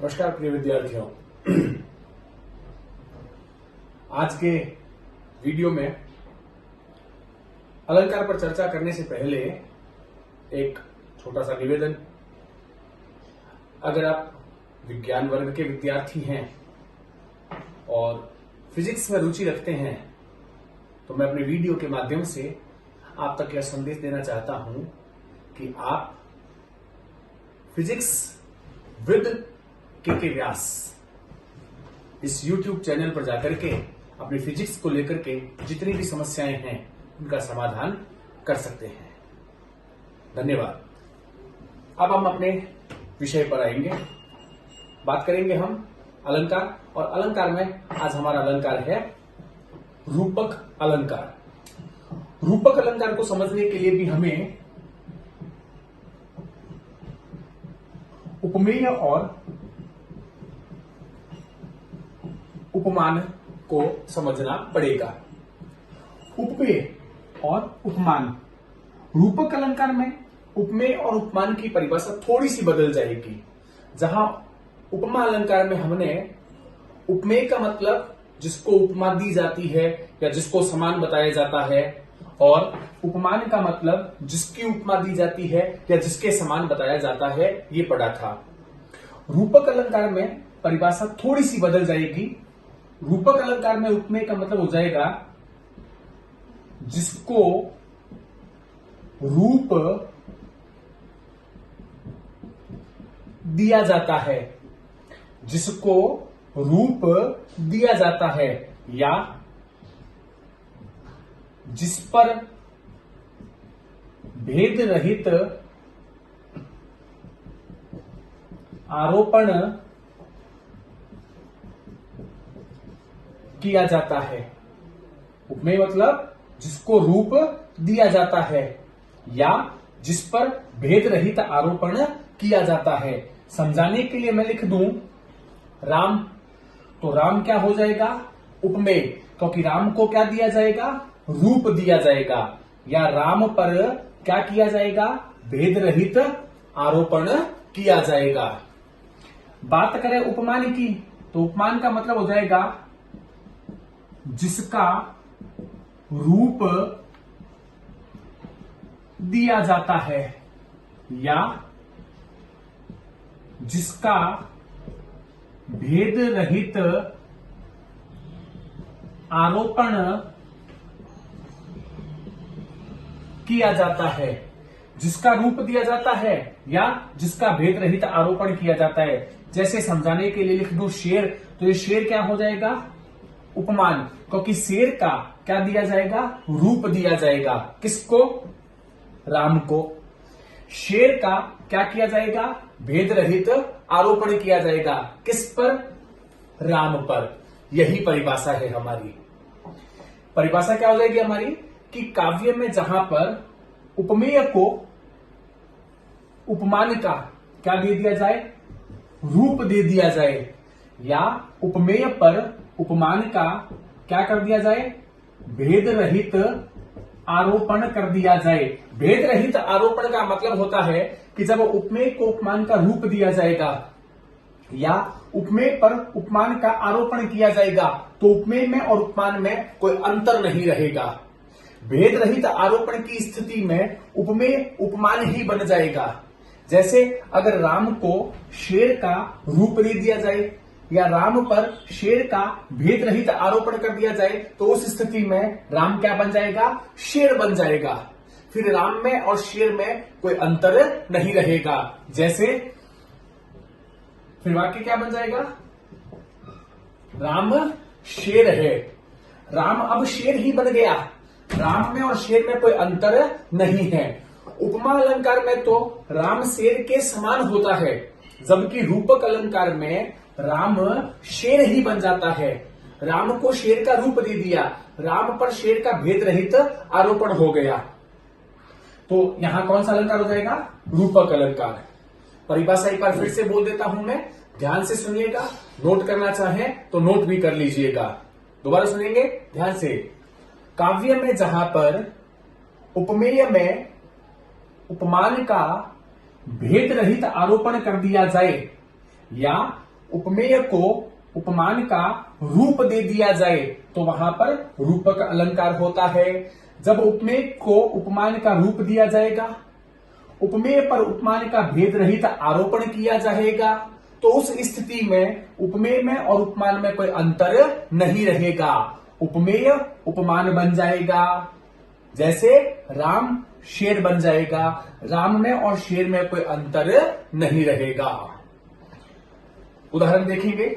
नमस्कार प्रिय विद्यार्थियों। आज के वीडियो में अलंकार पर चर्चा करने से पहले एक छोटा सा निवेदन। अगर आप विज्ञान वर्ग के विद्यार्थी हैं और फिजिक्स में रुचि रखते हैं तो मैं अपने वीडियो के माध्यम से आप तक यह संदेश देना चाहता हूं कि आप फिजिक्स विद के व्यास इस YouTube चैनल पर जाकर के अपनी फिजिक्स को लेकर के जितनी भी समस्याएं हैं उनका समाधान कर सकते हैं। धन्यवाद। अब हम अपने विषय पर आएंगे। बात करेंगे हम अलंकार, और अलंकार में आज हमारा अलंकार है रूपक अलंकार। रूपक अलंकार को समझने के लिए भी हमें उपमेय और उपमान को समझना पड़ेगा। उपमेय और उपमान। रूपक अलंकार में उपमेय और उपमान की परिभाषा थोड़ी सी बदल जाएगी। जहां उपमा अलंकार में हमने उपमेय का मतलब जिसको उपमा दी जाती है या जिसको समान बताया जाता है, और उपमान का मतलब जिसकी उपमा दी जाती है या जिसके समान बताया जाता है, ये पढ़ा था। रूपक अलंकार में परिभाषा थोड़ी सी बदल जाएगी। रूपक अलंकार में उपमेय का मतलब हो जाएगा जिसको रूप दिया जाता है, जिसको रूप दिया जाता है या जिस पर भेद रहित आरोपण किया जाता है। उपमेय मतलब जिसको रूप दिया जाता है या जिस पर भेद रहित आरोपण किया जाता है। समझाने के लिए मैं लिख दूं राम, तो राम क्या हो जाएगा? उपमेय, क्योंकि राम को क्या दिया जाएगा? रूप दिया जाएगा, या राम पर क्या किया जाएगा? भेद रहित आरोपण किया जाएगा। बात करें उपमान की, तो उपमान का मतलब हो जाएगा जिसका रूप दिया जाता है या जिसका भेद रहित आरोपण किया जाता है। जिसका रूप दिया जाता है या जिसका भेद रहित आरोपण किया जाता है। जैसे समझाने के लिए लिख दूं शेर, तो ये शेर क्या हो जाएगा? उपमान, क्योंकि शेर का क्या दिया जाएगा? रूप दिया जाएगा। किसको? राम को। शेर का क्या किया जाएगा? भेद रहित आरोपण किया जाएगा। किस पर? राम पर। यही परिभाषा है हमारी। परिभाषा क्या हो जाएगी हमारी कि काव्य में जहां पर उपमेय को उपमान का क्या दे दिया जाए? रूप दे दिया जाए, या उपमेय पर उपमान का क्या कर दिया जाए? भेद रहित आरोपण कर दिया जाए। भेद रहित आरोपण का मतलब होता है कि जब उपमेय को उपमान का रूप दिया जाएगा या उपमेय पर उपमान का आरोपण किया जाएगा, तो उपमेय में और उपमान में कोई अंतर नहीं रहेगा। भेद रहित आरोपण की स्थिति में उपमेय उपमान ही बन जाएगा। जैसे अगर राम को शेर का रूप दे दिया जाए या राम पर शेर का भेद रहित आरोपण कर दिया जाए, तो उस स्थिति में राम क्या बन जाएगा? शेर बन जाएगा। फिर राम में और शेर में कोई अंतर नहीं रहेगा। जैसे फिर वाक्य क्या बन जाएगा? राम शेर है। राम अब शेर ही बन गया। राम में और शेर में कोई अंतर नहीं है। उपमा अलंकार में तो राम शेर के समान होता है, जबकि रूपक अलंकार में राम शेर ही बन जाता है। राम को शेर का रूप दे दिया, राम पर शेर का भेद रहित आरोपण हो गया। तो यहां कौन सा अलंकार हो जाएगा? रूपक अलंकार। परिभाषा एक बार फिर से बोल देता हूं मैं, ध्यान से सुनिएगा। नोट करना चाहें तो नोट भी कर लीजिएगा। दोबारा सुनेंगे ध्यान से। काव्य में जहां पर उपमेय में उपमान का भेद रहित आरोपण कर दिया जाए या उपमेय को उपमान का रूप दे दिया जाए तो वहां पर रूपक अलंकार होता है। जब उपमेय को उपमान का रूप दिया जाएगा, उपमेय पर उपमान का भेद रहित आरोपण किया जाएगा, तो उस स्थिति में उपमेय में और उपमान में कोई अंतर नहीं रहेगा। उपमेय उपमान बन जाएगा। जैसे राम शेर बन जाएगा, राम में और शेर में कोई अंतर नहीं रहेगा। उदाहरण देखेंगे।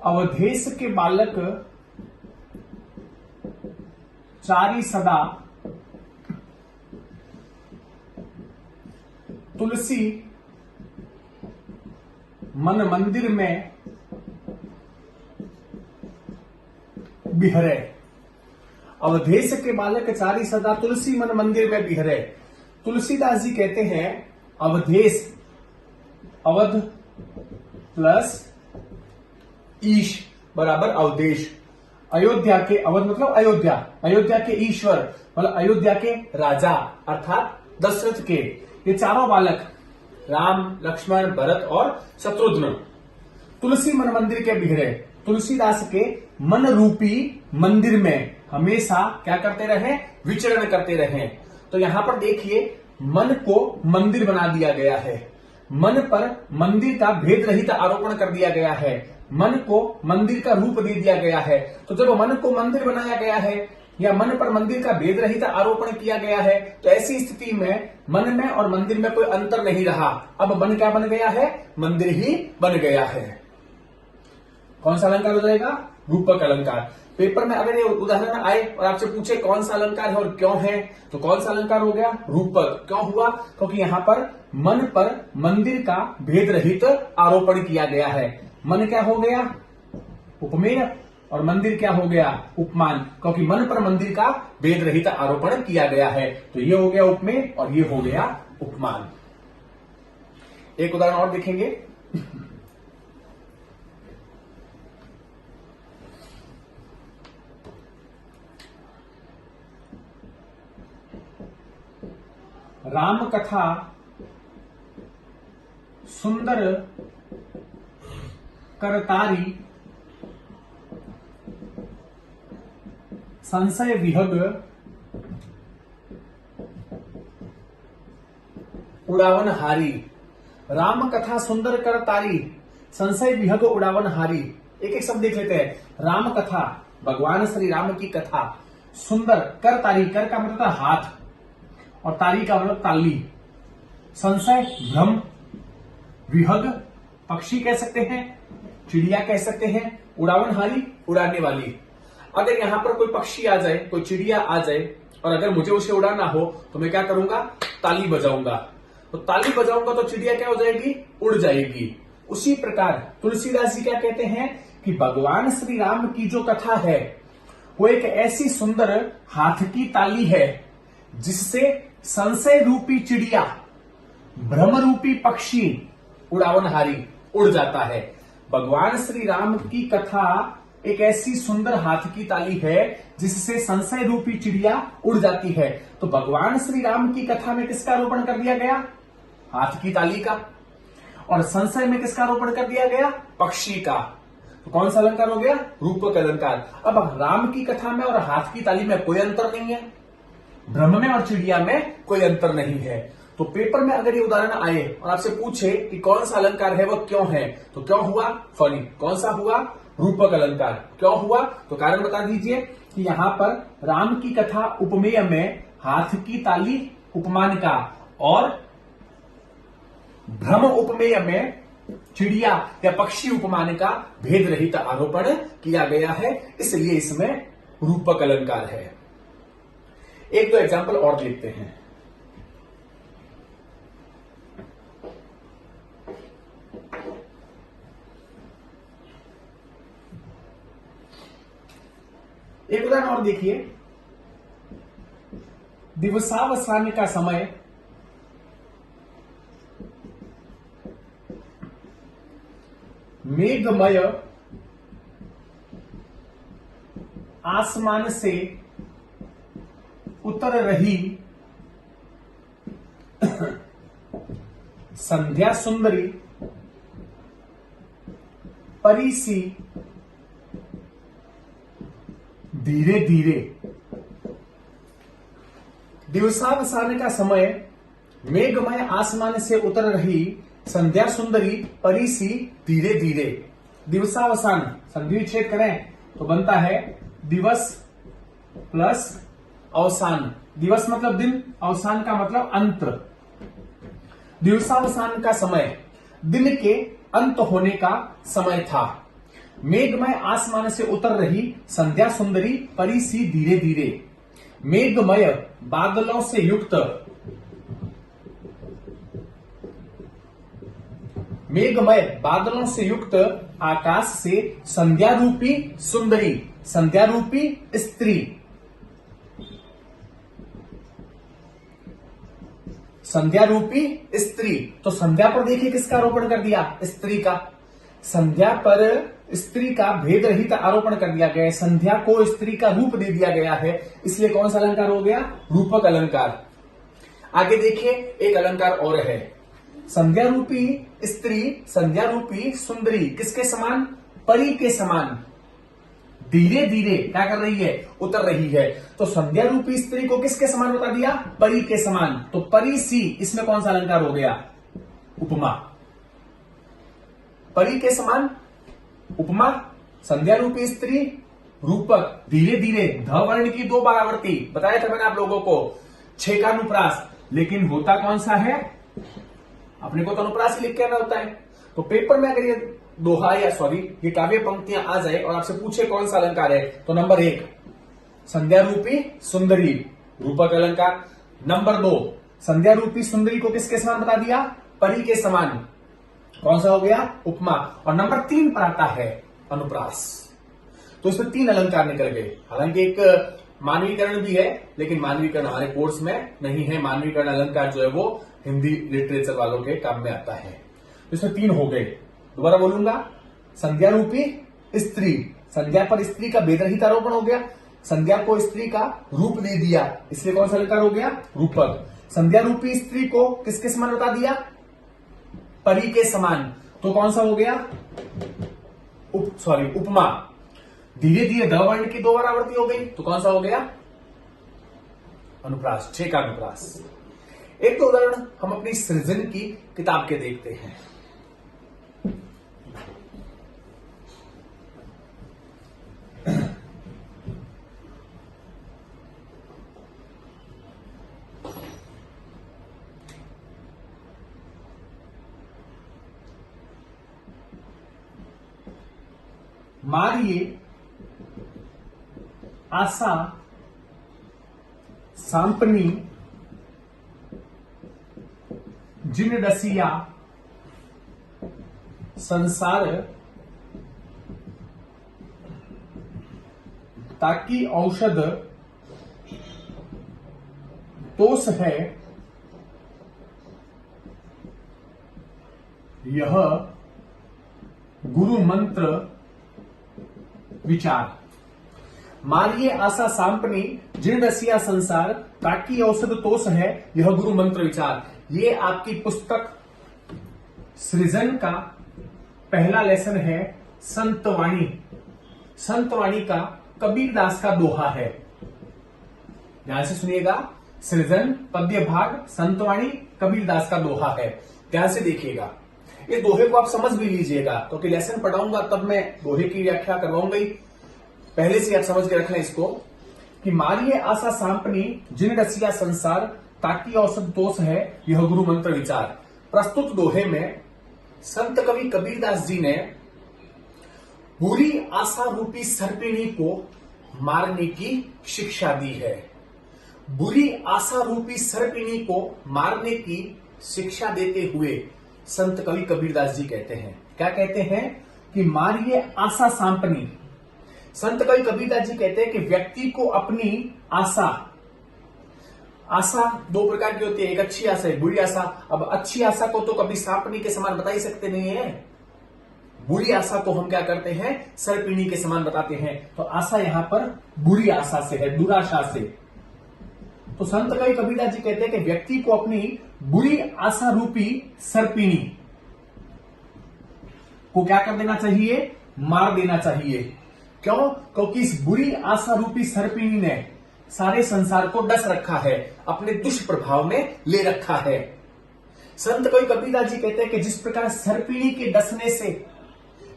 अवधेश के बालक चारी सदा तुलसी मन मंदिर में बिहरे। अवधेश के बालक चारी सदा तुलसी मन मंदिर में बिहरे। तुलसीदास जी कहते हैं अवधेश, अवध प्लस ईश बराबर अवधेश। अयोध्या के, अवध मतलब अयोध्या, अयोध्या के ईश्वर मतलब अयोध्या के राजा अर्थात दशरथ के ये चारों बालक राम, लक्ष्मण, भरत और शत्रुघ्न तुलसी मन मंदिर के बिहरे। तुलसीदास के मन रूपी मंदिर में हमेशा क्या करते रहे? विचरण करते रहे। तो यहां पर देखिए मन को मंदिर बना दिया गया है, मन पर मंदिर का भेद रहित आरोपण कर दिया गया है, मन को मंदिर का रूप दे दिया गया है। तो जब मन को मंदिर बनाया गया है या मन पर मंदिर का भेद रहित आरोपण किया गया है, तो ऐसी स्थिति में मन में और मंदिर में कोई अंतर नहीं रहा। अब मन क्या बन गया है? मंदिर ही बन गया है। कौन सा अलंकार हो जाएगा? रूपक अलंकार। पेपर में अगर ये उदाहरण आए और आपसे पूछे कौन सा अलंकार है और क्यों है, तो कौन सा अलंकार हो गया? रूपक। क्यों हुआ? क्योंकि यहां पर मन पर मंदिर का भेद रहित आरोपण किया गया है। मन क्या हो गया? उपमेय, और मंदिर क्या हो गया? उपमान, क्योंकि मन पर मंदिर का भेद रहित आरोपण किया गया है। तो ये हो गया उपमेय और ये हो गया उपमान। एक उदाहरण और देखेंगे। राम कथा सुंदर करतारी संशय विहग उड़ावन हारी। राम कथा सुंदर करतारी संशय विहग उड़ावन हारी। एक एक शब्द देख लेते हैं। राम कथा भगवान श्री राम की कथा, सुंदर करतारी, कर का मतलब हाथ और तारी का मतलब ताली, संशय भ्रम, विहग पक्षी कह सकते हैं, चिड़िया कह सकते हैं, उड़ावनहारी उड़ाने वाली। अगर यहां पर कोई पक्षी आ जाए, कोई चिड़िया आ जाए और अगर मुझे उसे उड़ाना हो तो मैं क्या करूंगा? ताली बजाऊंगा। तो ताली बजाऊंगा तो चिड़िया क्या हो जाएगी? उड़ जाएगी। उसी प्रकार तुलसीदास जी क्या कहते हैं कि भगवान श्री राम की जो कथा है वो एक ऐसी सुंदर हाथ की ताली है जिससे संशय रूपी चिड़िया, भ्रम रूपी पक्षी उड़ावनहारी उड़ जाता है। भगवान श्री राम की कथा एक ऐसी सुंदर हाथ की ताली है जिससे संशय रूपी चिड़िया उड़ जाती है। तो भगवान श्री राम की कथा में किसका आरोपण कर दिया गया? हाथ की ताली का। और संशय में किसका आरोपण कर दिया गया? पक्षी का। तो कौन सा अलंकार हो गया? रूपक अलंकार। अब राम की कथा में और हाथ की ताली में कोई अंतर नहीं है, भ्रम में और चिड़िया में कोई अंतर नहीं है। तो पेपर में अगर ये उदाहरण आए और आपसे पूछे कि कौन सा अलंकार है वो क्यों है, तो क्यों हुआ? सॉरी, कौन सा हुआ? रूपक अलंकार। क्यों हुआ? तो कारण बता दीजिए कि यहां पर राम की कथा उपमेय में हाथ की ताली उपमान का और भ्रम उपमेय में चिड़िया या पक्षी उपमान का भेद रहित आरोपण किया गया है, इसलिए इसमें रूपक अलंकार है। एक दो एग्जाम्पल और देखते हैं। एक उदाहरण और देखिए। दिवसावसान का समय मेघमय आसमान से उतर रही संध्या सुंदरी परी सी धीरे धीरे। दिवसावसान का समय मेघमय आसमान से उतर रही संध्या सुंदरी परी सी धीरे धीरे। दिवसावसान संधि विच्छेद करें तो बनता है दिवस प्लस अवसान। दिवस मतलब दिन, अवसान का मतलब अंत। दिवसावसान का समय दिन के अंत होने का समय था। मेघमय आसमान से उतर रही संध्या सुंदरी परी सी धीरे धीरे। मेघमय बादलों से युक्त, मेघमय बादलों से युक्त आकाश से संध्या रूपी सुंदरी, संध्या रूपी स्त्री, संध्या रूपी स्त्री। तो संध्या पर देखिए किसका आरोपण कर दिया? स्त्री का। संध्या पर स्त्री का भेद रहित आरोपण कर दिया गया है। संध्या को स्त्री का रूप दे दिया गया है, इसलिए कौन सा अलंकार हो गया? रूपक अलंकार। आगे देखिए एक अलंकार और है। संध्या रूपी स्त्री, संध्या रूपी सुंदरी किसके समान? परी के समान। धीरे धीरे क्या कर रही है? उतर रही है। तो संध्या रूपी स्त्री को किसके समान बता दिया? परी के समान। तो परी सी, इसमें कौन सा अलंकार हो गया? उपमा। परी के समान उपमा, संध्या रूपी स्त्री रूपक, धीरे धीरे ध वर्ण की दो बारावर्ती, बताया था मैंने आप लोगों को, 6 का अनुप्रास। लेकिन होता कौन सा है? अपने को तो अनुप्रास ही लिख के आना होता है। तो पेपर में अगर ये दोहा या ये काव्य पंक्तियां आ जाए और आपसे पूछे कौन सा अलंकार है, तो नंबर 1 संध्या रूपी सुंदरी रूपक अलंकार। नंबर 2 संध्या रूपी सुंदरी को किसके समान बता दिया? परी के समान, कौन सा हो गया? उपमा। और नंबर 3 पर आता है अनुप्रास। तो इसमें 3 अलंकार निकल गए। हालांकि एक मानवीकरण भी है, लेकिन मानवीकरण हमारे कोर्स में नहीं है। मानवीकरण अलंकार जो है वो हिंदी लिटरेचर वालों के काम में आता है। तो इसमें 3 हो गए। दोबारा बोलूंगा, संध्या रूपी स्त्री, संध्या पर स्त्री का भेद रहित आरोपण हो गया। संध्या को स्त्री का रूप दे दिया, इसलिए कौन सा अलंकार हो गया? रूपक। संध्या रूपी स्त्री को किसके समान बता दिया? परी के समान, तो कौन सा हो गया? उपमा। धीरे धीरे ध वर्ण की 2 बारावर्ती हो गई, तो कौन सा हो गया? अनुप्रास, 6 का अनुप्रास। एक तो उदाहरण हम अपनी सृजन की किताब के देखते हैं। मारिए आशा सांपनी जिन रसिया संसार ताकि औषध तोष है यह गुरु मंत्र विचार। मारिए आशा सांपनी जिन रसिया संसार ताकि औषध तोष है यह गुरु मंत्र विचार। ये आपकी पुस्तक सृजन का पहला लेसन है, संतवाणी। संतवाणी का कबीरदास का दोहा है। ध्यान से सुनिएगा, सृजन पद्य भाग संतवाणी कबीरदास का दोहा है। ध्यान से देखिएगा, इस दोहे को आप समझ भी लीजिएगा, क्योंकि लेसन पढ़ाऊंगा तब मैं दोहे की व्याख्या करवाऊंगा ही। पहले से आप समझ के रख लें इसको कि मारिए आशा सांपनी जिन रसिया संसार ताकि औषध तोष है यह गुरु मंत्र विचार। प्रस्तुत दोहे में संत कवि कबीरदास जी ने बुरी आशा रूपी सर्पिणी को मारने की शिक्षा दी है। बुरी आशा रूपी सर्पिणी को मारने की शिक्षा देते हुए संत कवि कबीरदास जी कहते हैं, क्या कहते हैं? कि मारिए आशा सांपनी। संत कवि कबीरदास जी कहते हैं कि व्यक्ति को अपनी आशा, आशा दो प्रकार की होती है, एक अच्छी आशा एक बुरी आशा। अब अच्छी आशा को तो कभी सांपनी के समान बता ही सकते नहीं है, बुरी आशा को हम क्या करते हैं, सर्पिणी के समान बताते हैं। तो आशा यहां पर बुरी आशा से है, दुराशा से। तो संत कवि कबीरदास जी कहते हैं कि व्यक्ति को अपनी बुरी आशा रूपी सर्पिणी को क्या कर देना चाहिए, मार देना चाहिए। क्यों? क्योंकि इस बुरी आशा रूपी सर्पिणी ने सारे संसार को डस रखा है, अपने दुष्प्रभाव में ले रखा है। संत कवि कबीरदास जी कहते हैं कि जिस प्रकार सर्पिणी के डसने से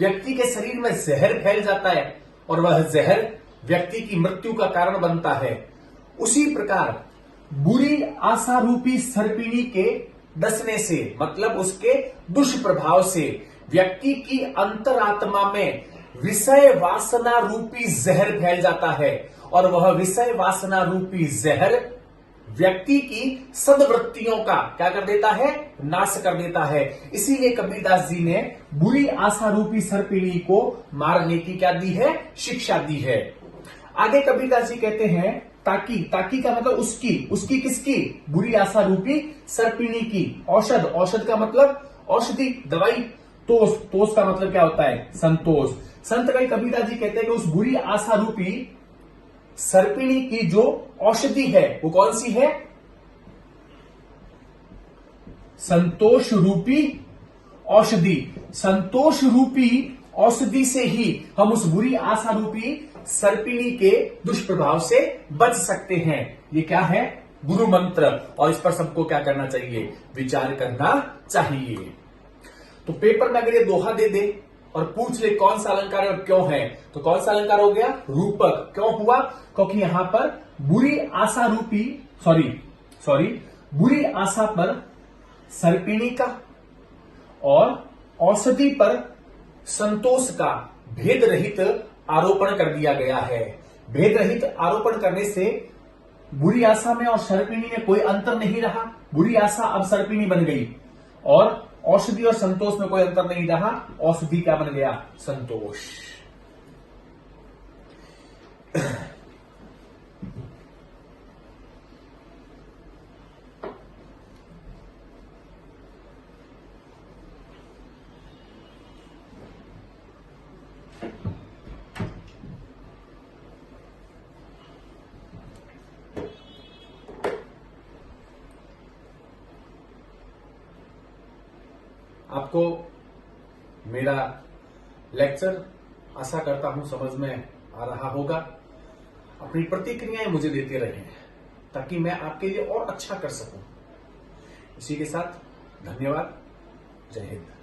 व्यक्ति के शरीर में जहर फैल जाता है और वह जहर व्यक्ति की मृत्यु का कारण बनता है, उसी प्रकार बुरी आशा रूपी सर्पिणी के डसने से, मतलब उसके दुष्प्रभाव से व्यक्ति की अंतरात्मा में विषय वासना रूपी जहर फैल जाता है और वह विषय वासना रूपी जहर व्यक्ति की सद्वृत्तियों का क्या कर देता है, नाश कर देता है। इसीलिए कबीरदास जी ने बुरी आशा रूपी सर्पिणी को मारने की क्या दी है, शिक्षा दी है। आगे कबीरदास जी कहते हैं ताकि, ताकि का मतलब उसकी किसकी, बुरी आशा रूपी सर्पिणी की। औषध, औषध का मतलब औषधि, दवाई। तोष, तोष का मतलब क्या होता है, संतोष। संत कवि कबीरदास जी कहते हैं कि उस बुरी आशा रूपी सर्पिणी की जो औषधि है वो कौन सी है, संतोष रूपी औषधि। संतोष रूपी औषधि से ही हम उस बुरी आशा रूपी सर्पिणी के दुष्प्रभाव से बच सकते हैं। ये क्या है, गुरु मंत्र, और इस पर सबको क्या करना चाहिए, विचार करना चाहिए। तो पेपर में अगर ये दोहा दे दे और पूछ ले कौन सा अलंकार है और क्यों है, तो कौन सा अलंकार हो गया, रूपक। क्यों हुआ, क्योंकि यहां पर बुरी आशा रूपी बुरी आशा पर सर्पिणी का और औषधि पर संतोष का भेद रहित आरोपण कर दिया गया है। भेद रहित आरोपण करने से बुरी आशा में और सर्पिणी में कोई अंतर नहीं रहा, बुरी आशा अब सर्पिणी बन गई, और औषधि और संतोष में कोई अंतर नहीं रहा, औषधि क्या बन गया, संतोष। आपको मेरा लेक्चर आशा करता हूं समझ में आ रहा होगा। अपनी प्रतिक्रियाएं मुझे देते रहें ताकि मैं आपके लिए और अच्छा कर सकूं। इसी के साथ धन्यवाद, जय हिंद।